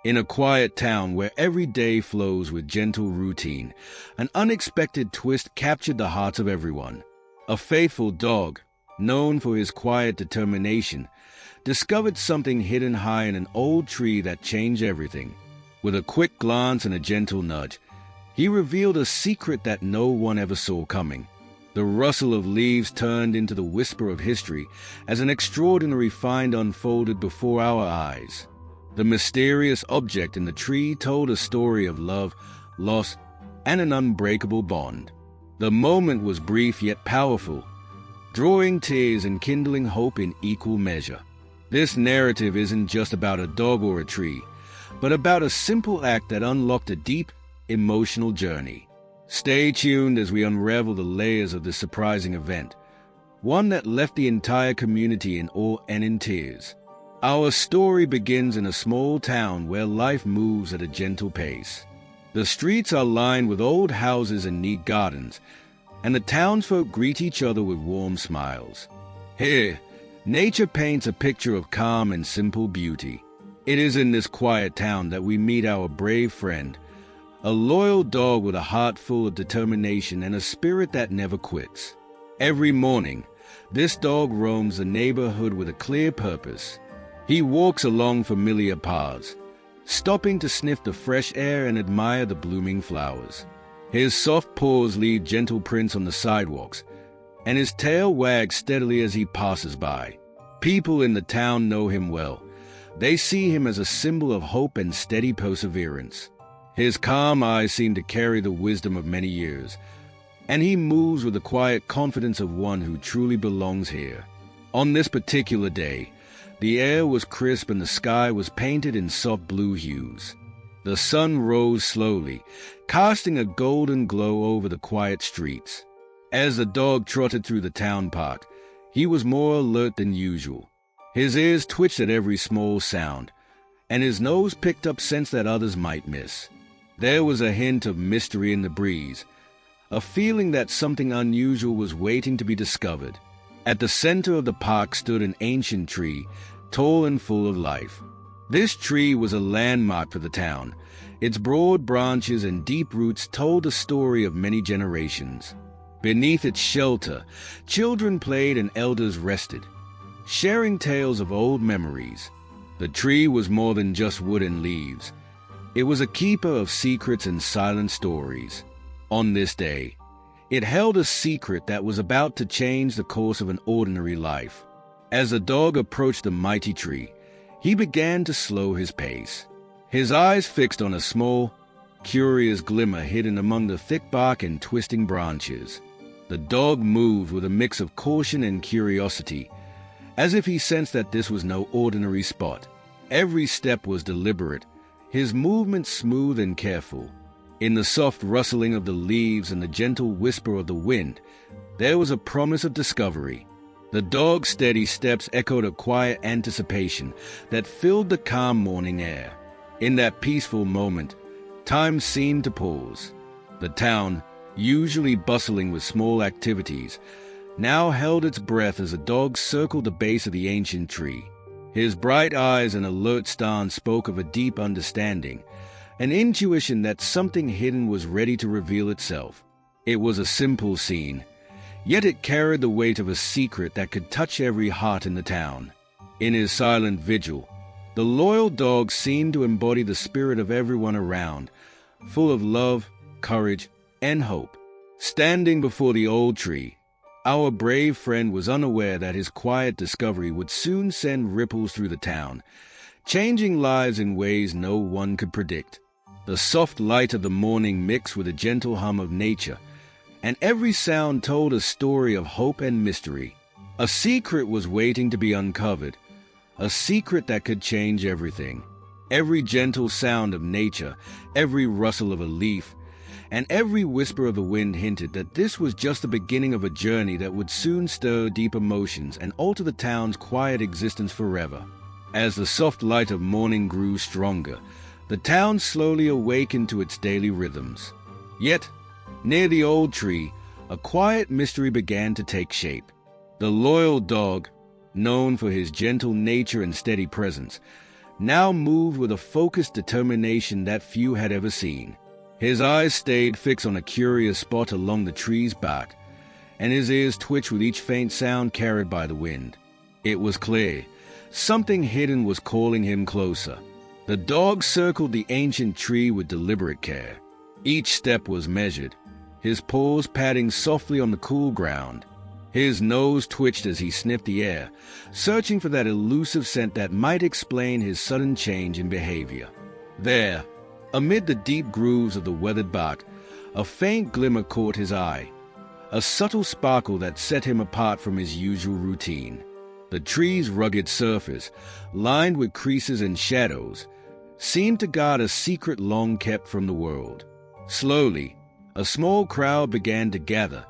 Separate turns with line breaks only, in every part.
In a quiet town where every day flows with gentle routine, an unexpected twist captured the hearts of everyone. A faithful dog, known for his quiet determination, discovered something hidden high in an old tree that changed everything. With a quick glance and a gentle nudge, he revealed a secret that no one ever saw coming. The rustle of leaves turned into the whisper of history as an extraordinary find unfolded before our eyes. The mysterious object in the tree told a story of love, loss, and an unbreakable bond. The moment was brief yet powerful, drawing tears and kindling hope in equal measure. This narrative isn't just about a dog or a tree, but about a simple act that unlocked a deep, emotional journey. Stay tuned as we unravel the layers of this surprising event, one that left the entire community in awe and in tears. Our story begins in a small town where life moves at a gentle pace. The streets are lined with old houses and neat gardens, and the townsfolk greet each other with warm smiles. Here, nature paints a picture of calm and simple beauty. It is in this quiet town that we meet our brave friend, a loyal dog with a heart full of determination and a spirit that never quits. Every morning, this dog roams the neighborhood with a clear purpose. He walks along familiar paths, stopping to sniff the fresh air and admire the blooming flowers. His soft paws leave gentle prints on the sidewalks, and his tail wags steadily as he passes by. People in the town know him well. They see him as a symbol of hope and steady perseverance. His calm eyes seem to carry the wisdom of many years, and he moves with the quiet confidence of one who truly belongs here. On this particular day, the air was crisp and the sky was painted in soft blue hues. The sun rose slowly, casting a golden glow over the quiet streets. As the dog trotted through the town park, he was more alert than usual. His ears twitched at every small sound, and his nose picked up scents that others might miss. There was a hint of mystery in the breeze, a feeling that something unusual was waiting to be discovered. At the center of the park stood an ancient tree, tall and full of life. This tree was a landmark for the town. Its broad branches and deep roots told the story of many generations. Beneath its shelter, children played and elders rested, sharing tales of old memories. The tree was more than just wood and leaves. It was a keeper of secrets and silent stories. On this day, it held a secret that was about to change the course of an ordinary life. As the dog approached the mighty tree, he began to slow his pace, his eyes fixed on a small, curious glimmer hidden among the thick bark and twisting branches. The dog moved with a mix of caution and curiosity, as if he sensed that this was no ordinary spot. Every step was deliberate, his movements smooth and careful. In the soft rustling of the leaves and the gentle whisper of the wind, there was a promise of discovery. The dog's steady steps echoed a quiet anticipation that filled the calm morning air. In that peaceful moment, time seemed to pause. The town, usually bustling with small activities, now held its breath as the dog circled the base of the ancient tree. His bright eyes and alert stance spoke of a deep understanding, an intuition that something hidden was ready to reveal itself. It was a simple scene, yet it carried the weight of a secret that could touch every heart in the town. In his silent vigil, the loyal dog seemed to embody the spirit of everyone around, full of love, courage, and hope. Standing before the old tree, our brave friend was unaware that his quiet discovery would soon send ripples through the town, changing lives in ways no one could predict. The soft light of the morning mixed with the gentle hum of nature, and every sound told a story of hope and mystery. A secret was waiting to be uncovered, a secret that could change everything. Every gentle sound of nature, every rustle of a leaf, and every whisper of the wind hinted that this was just the beginning of a journey that would soon stir deep emotions and alter the town's quiet existence forever. As the soft light of morning grew stronger, the town slowly awakened to its daily rhythms. Yet, near the old tree, a quiet mystery began to take shape. The loyal dog, known for his gentle nature and steady presence, now moved with a focused determination that few had ever seen. His eyes stayed fixed on a curious spot along the tree's bark, and his ears twitched with each faint sound carried by the wind. It was clear. Something hidden was calling him closer. The dog circled the ancient tree with deliberate care. Each step was measured, his paws patting softly on the cool ground. His nose twitched as he sniffed the air, searching for that elusive scent that might explain his sudden change in behavior. There, amid the deep grooves of the weathered bark, a faint glimmer caught his eye, a subtle sparkle that set him apart from his usual routine. The tree's rugged surface, lined with creases and shadows, seemed to guard a secret long kept from the world. Slowly, a small crowd began to gather,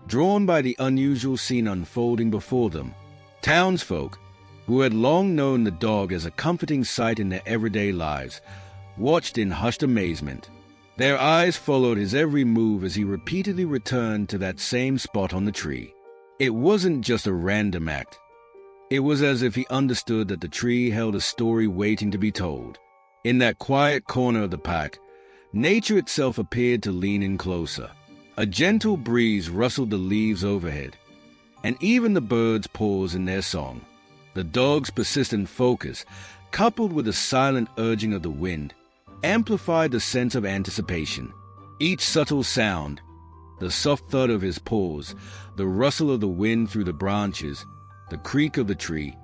drawn by the unusual scene unfolding before them. Townsfolk, who had long known the dog as a comforting sight in their everyday lives, watched in hushed amazement. Their eyes followed his every move as he repeatedly returned to that same spot on the tree. It wasn't just a random act. It was as if he understood that the tree held a story waiting to be told. In that quiet corner of the pack, nature itself appeared to lean in closer. A gentle breeze rustled the leaves overhead, and even the birds paused in their song. The dog's persistent focus, coupled with the silent urging of the wind, amplified the sense of anticipation. Each subtle sound, the soft thud of his paws, the rustle of the wind through the branches, the creak of the tree,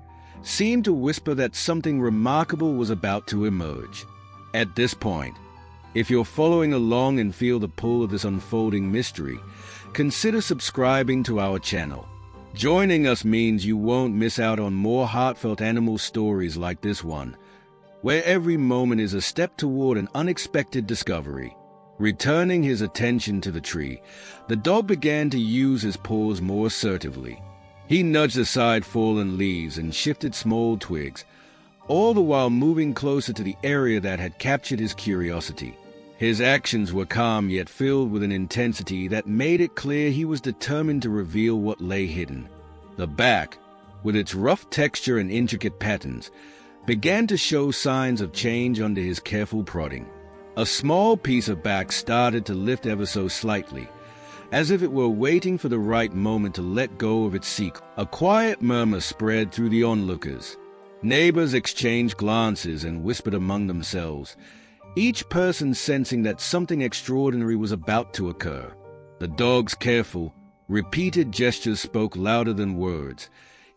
seemed to whisper that something remarkable was about to emerge. At this point, if you're following along and feel the pull of this unfolding mystery, consider subscribing to our channel. Joining us means you won't miss out on more heartfelt animal stories like this one, where every moment is a step toward an unexpected discovery. Returning his attention to the tree, the dog began to use his paws more assertively. He nudged aside fallen leaves and shifted small twigs, all the while moving closer to the area that had captured his curiosity. His actions were calm yet filled with an intensity that made it clear he was determined to reveal what lay hidden. The back, with its rough texture and intricate patterns, began to show signs of change under his careful prodding. A small piece of back started to lift ever so slightly, as if it were waiting for the right moment to let go of its secret. A quiet murmur spread through the onlookers. Neighbors exchanged glances and whispered among themselves, each person sensing that something extraordinary was about to occur. The dog's careful, repeated gestures spoke louder than words.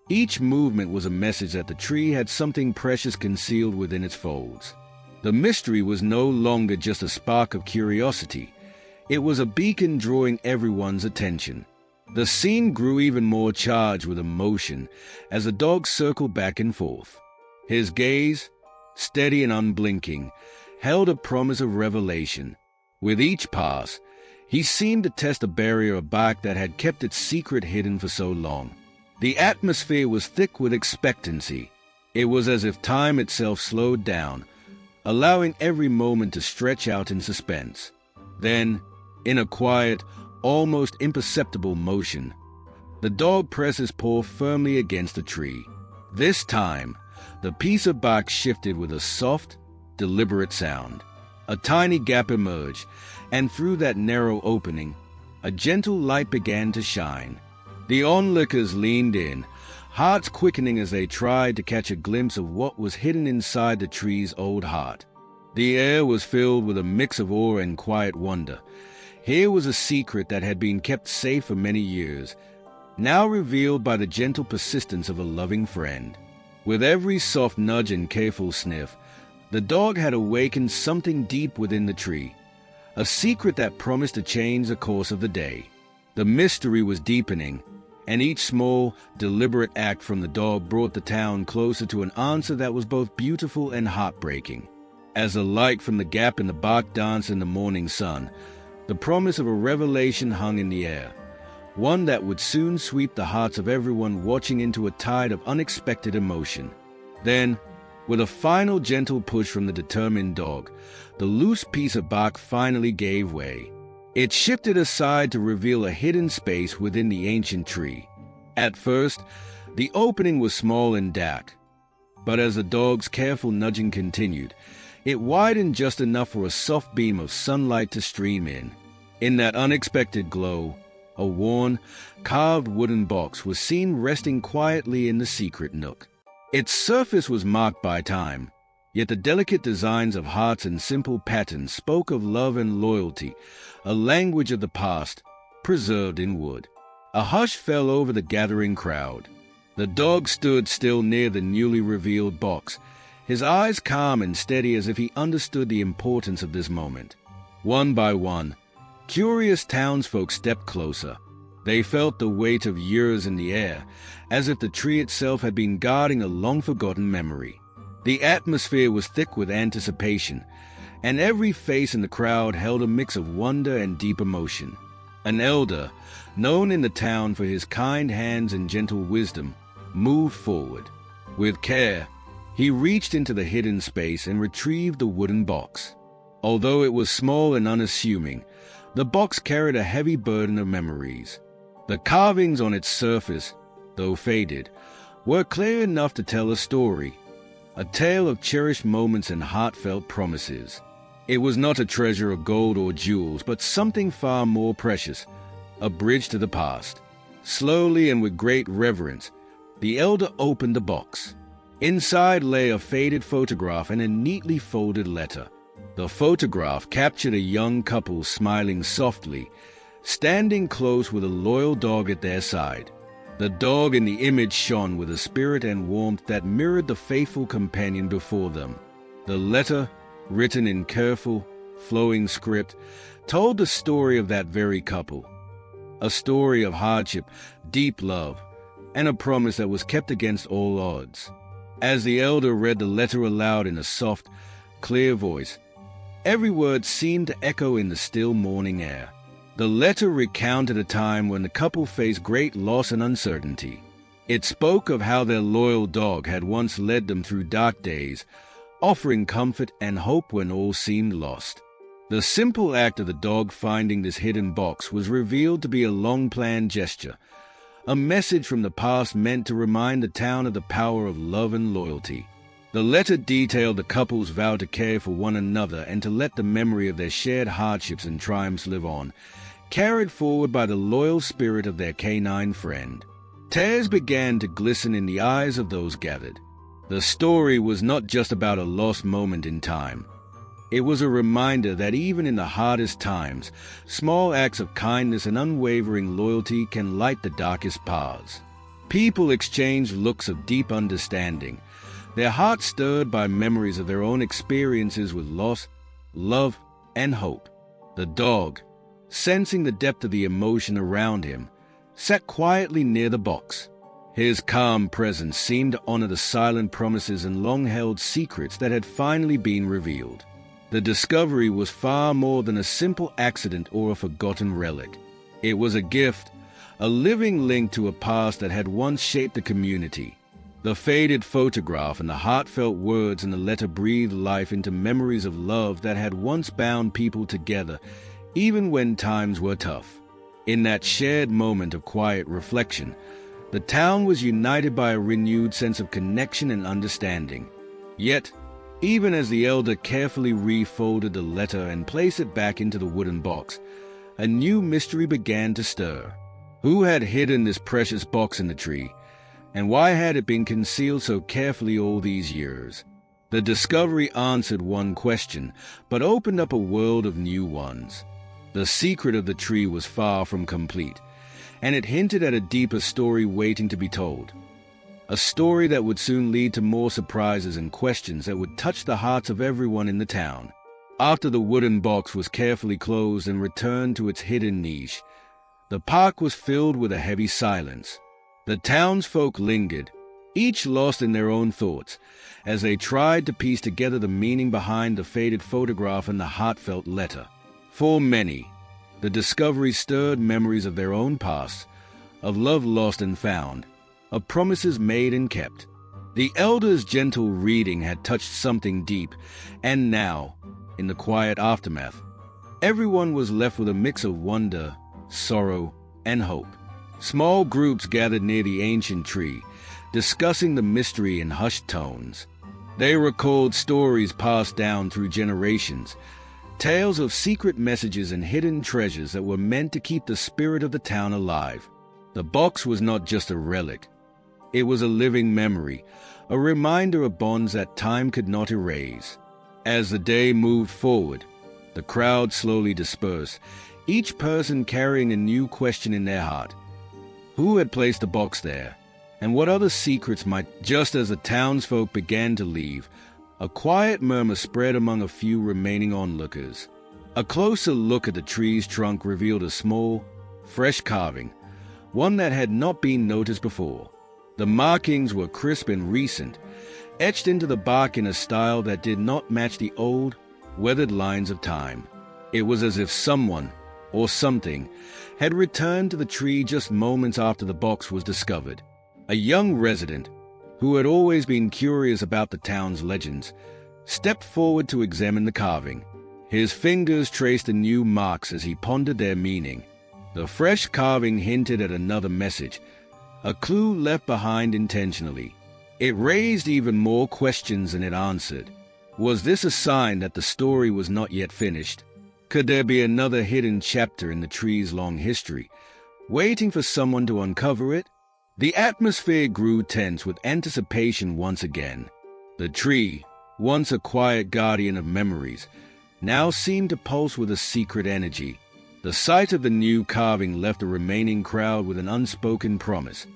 Each movement was a message that the tree had something precious concealed within its folds. The mystery was no longer just a spark of curiosity. It was a beacon drawing everyone's attention. The scene grew even more charged with emotion as the dog circled back and forth. His gaze, steady and unblinking, held a promise of revelation. With each pass, he seemed to test a barrier of bark that had kept its secret hidden for so long. The atmosphere was thick with expectancy. It was as if time itself slowed down, allowing every moment to stretch out in suspense. Then, in a quiet, almost imperceptible motion, the dog pressed his paw firmly against the tree. This time, the piece of bark shifted with a soft, deliberate sound. A tiny gap emerged, and through that narrow opening, a gentle light began to shine. The onlookers leaned in, hearts quickening as they tried to catch a glimpse of what was hidden inside the tree's old heart. The air was filled with a mix of awe and quiet wonder. Here was a secret that had been kept safe for many years, now revealed by the gentle persistence of a loving friend. With every soft nudge and careful sniff, the dog had awakened something deep within the tree, a secret that promised to change the course of the day. The mystery was deepening, and each small, deliberate act from the dog brought the town closer to an answer that was both beautiful and heartbreaking. As the light from the gap in the bark danced in the morning sun, the promise of a revelation hung in the air, one that would soon sweep the hearts of everyone watching into a tide of unexpected emotion. Then, with a final gentle push from the determined dog, the loose piece of bark finally gave way. It shifted aside to reveal a hidden space within the ancient tree. At first, the opening was small and dark, But as the dog's careful nudging continued, it widened just enough for a soft beam of sunlight to stream in. In that unexpected glow, a worn, carved wooden box was seen resting quietly in the secret nook. Its surface was marked by time, yet the delicate designs of hearts and simple patterns spoke of love and loyalty, a language of the past, preserved in wood. A hush fell over the gathering crowd. The dog stood still near the newly revealed box, his eyes calm and steady as if he understood the importance of this moment. One by one, curious townsfolk stepped closer. They felt the weight of years in the air, as if the tree itself had been guarding a long-forgotten memory. The atmosphere was thick with anticipation, and every face in the crowd held a mix of wonder and deep emotion. An elder, known in the town for his kind hands and gentle wisdom, moved forward. With care, he reached into the hidden space and retrieved the wooden box. Although it was small and unassuming, the box carried a heavy burden of memories. The carvings on its surface, though faded, were clear enough to tell a story, a tale of cherished moments and heartfelt promises. It was not a treasure of gold or jewels, but something far more precious, a bridge to the past. Slowly and with great reverence, the elder opened the box. Inside lay a faded photograph and a neatly folded letter. The photograph captured a young couple smiling softly, standing close with a loyal dog at their side. The dog in the image shone with a spirit and warmth that mirrored the faithful companion before them. The letter, written in careful, flowing script, told the story of that very couple. A story of hardship, deep love, and a promise that was kept against all odds. As the elder read the letter aloud in a soft, clear voice, every word seemed to echo in the still morning air. The letter recounted a time when the couple faced great loss and uncertainty. It spoke of how their loyal dog had once led them through dark days, offering comfort and hope when all seemed lost. The simple act of the dog finding this hidden box was revealed to be a long-planned gesture, a message from the past meant to remind the town of the power of love and loyalty. The letter detailed the couple's vow to care for one another and to let the memory of their shared hardships and triumphs live on, carried forward by the loyal spirit of their canine friend. Tears began to glisten in the eyes of those gathered. The story was not just about a lost moment in time. It was a reminder that even in the hardest times, small acts of kindness and unwavering loyalty can light the darkest paths. People exchanged looks of deep understanding, their hearts stirred by memories of their own experiences with loss, love, and hope. The dog, sensing the depth of the emotion around him, sat quietly near the box. His calm presence seemed to honor the silent promises and long-held secrets that had finally been revealed. The discovery was far more than a simple accident or a forgotten relic. It was a gift, a living link to a past that had once shaped the community. The faded photograph and the heartfelt words in the letter breathed life into memories of love that had once bound people together, even when times were tough. In that shared moment of quiet reflection, the town was united by a renewed sense of connection and understanding. Yet, even as the elder carefully refolded the letter and placed it back into the wooden box, a new mystery began to stir. Who had hidden this precious box in the tree, and why had it been concealed so carefully all these years? The discovery answered one question, but opened up a world of new ones. The secret of the tree was far from complete, and it hinted at a deeper story waiting to be told. A story that would soon lead to more surprises and questions that would touch the hearts of everyone in the town. After the wooden box was carefully closed and returned to its hidden niche, the park was filled with a heavy silence. The townsfolk lingered, each lost in their own thoughts, as they tried to piece together the meaning behind the faded photograph and the heartfelt letter. For many, the discovery stirred memories of their own past, of love lost and found, of promises made and kept. The elder's gentle reading had touched something deep, and now, in the quiet aftermath, everyone was left with a mix of wonder, sorrow, and hope. Small groups gathered near the ancient tree, discussing the mystery in hushed tones. They recalled stories passed down through generations, tales of secret messages and hidden treasures that were meant to keep the spirit of the town alive. The box was not just a relic. It was a living memory, a reminder of bonds that time could not erase. As the day moved forward, the crowd slowly dispersed, each person carrying a new question in their heart. Who had placed the box there? And what other secrets might... Just as the townsfolk began to leave, a quiet murmur spread among a few remaining onlookers. A closer look at the tree's trunk revealed a small, fresh carving, one that had not been noticed before. The markings were crisp and recent, etched into the bark in a style that did not match the old, weathered lines of time. It was as if someone, or something, had returned to the tree just moments after the box was discovered. A young resident, who had always been curious about the town's legends, stepped forward to examine the carving. His fingers traced the new marks as he pondered their meaning. The fresh carving hinted at another message, a clue left behind intentionally. It raised even more questions than it answered. Was this a sign that the story was not yet finished? Could there be another hidden chapter in the tree's long history, waiting for someone to uncover it? The atmosphere grew tense with anticipation once again. The tree, once a quiet guardian of memories, now seemed to pulse with a secret energy. The sight of the new carving left the remaining crowd with an unspoken promise.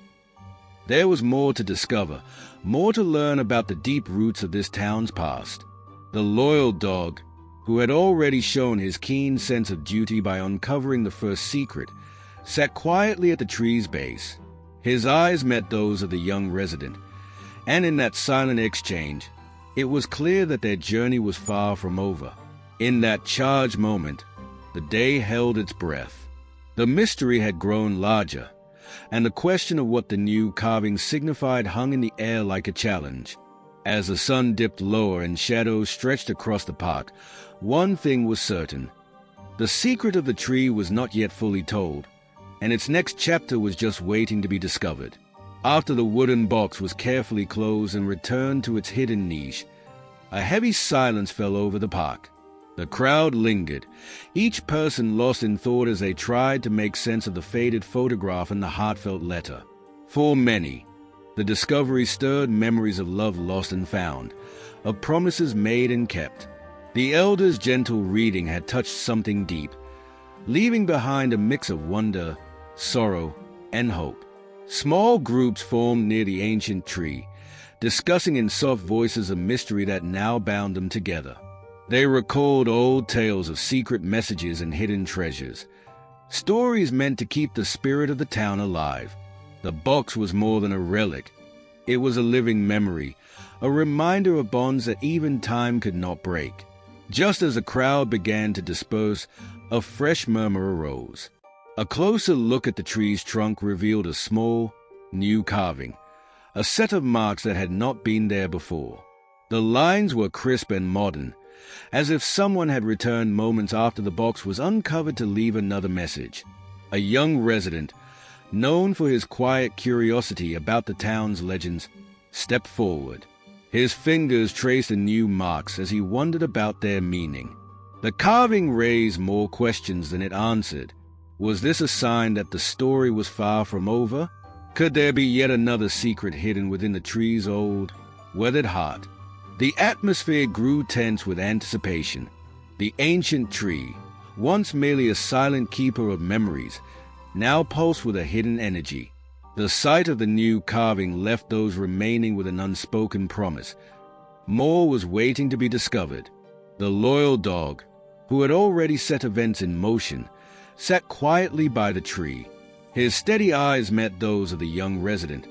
There was more to discover, more to learn about the deep roots of this town's past. The loyal dog, who had already shown his keen sense of duty by uncovering the first secret, sat quietly at the tree's base. His eyes met those of the young resident, and in that silent exchange, it was clear that their journey was far from over. In that charged moment, the day held its breath. The mystery had grown larger, and the question of what the new carving signified hung in the air like a challenge. As the sun dipped lower and shadows stretched across the park, one thing was certain. The secret of the tree was not yet fully told, and its next chapter was just waiting to be discovered. After the wooden box was carefully closed and returned to its hidden niche, a heavy silence fell over the park. The crowd lingered, each person lost in thought as they tried to make sense of the faded photograph and the heartfelt letter. For many, the discovery stirred memories of love lost and found, of promises made and kept. The elders' gentle reading had touched something deep, leaving behind a mix of wonder, sorrow, and hope. Small groups formed near the ancient tree, discussing in soft voices a mystery that now bound them together. They recalled old tales of secret messages and hidden treasures, stories meant to keep the spirit of the town alive. The box was more than a relic. It was a living memory, a reminder of bonds that even time could not break. Just as the crowd began to disperse, a fresh murmur arose. A closer look at the tree's trunk revealed a small, new carving, a set of marks that had not been there before. The lines were crisp and modern, as if someone had returned moments after the box was uncovered to leave another message. A young resident, known for his quiet curiosity about the town's legends, stepped forward. His fingers traced the new marks as he wondered about their meaning. The carving raised more questions than it answered. Was this a sign that the story was far from over? Could there be yet another secret hidden within the tree's old, weathered heart? The atmosphere grew tense with anticipation. The ancient tree, once merely a silent keeper of memories, now pulsed with a hidden energy. The sight of the new carving left those remaining with an unspoken promise. More was waiting to be discovered. The loyal dog, who had already set events in motion, sat quietly by the tree. His steady eyes met those of the young resident,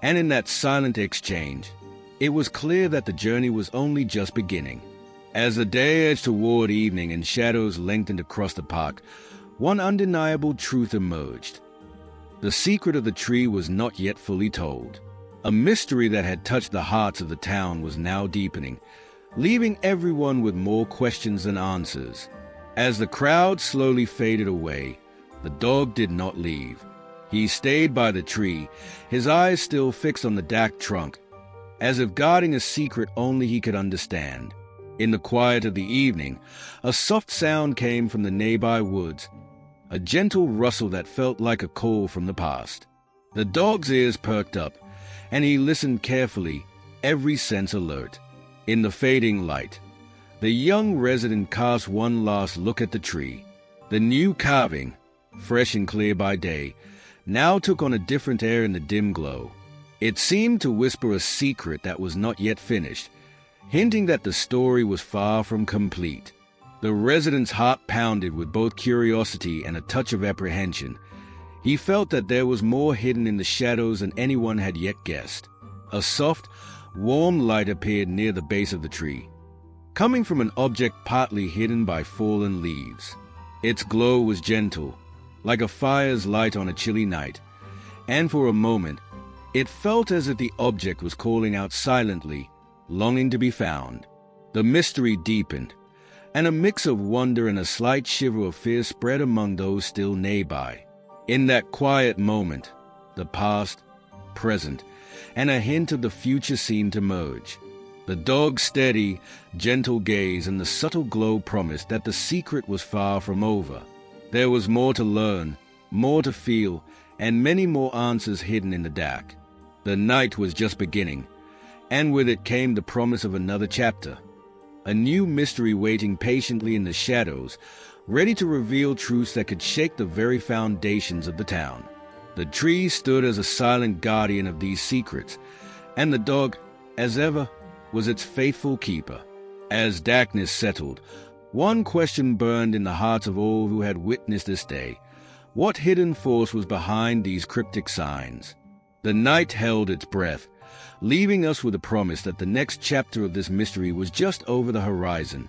and in that silent exchange, it was clear that the journey was only just beginning. As the day edged toward evening and shadows lengthened across the park, one undeniable truth emerged. The secret of the tree was not yet fully told. A mystery that had touched the hearts of the town was now deepening, leaving everyone with more questions than answers. As the crowd slowly faded away, the dog did not leave. He stayed by the tree, his eyes still fixed on the dark trunk, as if guarding a secret only he could understand. In the quiet of the evening, a soft sound came from the nearby woods, a gentle rustle that felt like a call from the past. The dog's ears perked up, and he listened carefully, every sense alert. In the fading light, the young resident cast one last look at the tree. The new carving, fresh and clear by day, now took on a different air in the dim glow. It seemed to whisper a secret that was not yet finished, hinting that the story was far from complete. The resident's heart pounded with both curiosity and a touch of apprehension. He felt that there was more hidden in the shadows than anyone had yet guessed. A soft, warm light appeared near the base of the tree, coming from an object partly hidden by fallen leaves. Its glow was gentle, like a fire's light on a chilly night, and for a moment, it felt as if the object was calling out silently, longing to be found. The mystery deepened, and a mix of wonder and a slight shiver of fear spread among those still nearby. In that quiet moment, the past, present, and a hint of the future seemed to merge. The dog's steady, gentle gaze and the subtle glow promised that the secret was far from over. There was more to learn, more to feel, and many more answers hidden in the dark. The night was just beginning, and with it came the promise of another chapter. A new mystery waiting patiently in the shadows, ready to reveal truths that could shake the very foundations of the town. The tree stood as a silent guardian of these secrets, and the dog, as ever, was its faithful keeper. As darkness settled, one question burned in the hearts of all who had witnessed this day. What hidden force was behind these cryptic signs? The night held its breath, leaving us with a promise that the next chapter of this mystery was just over the horizon.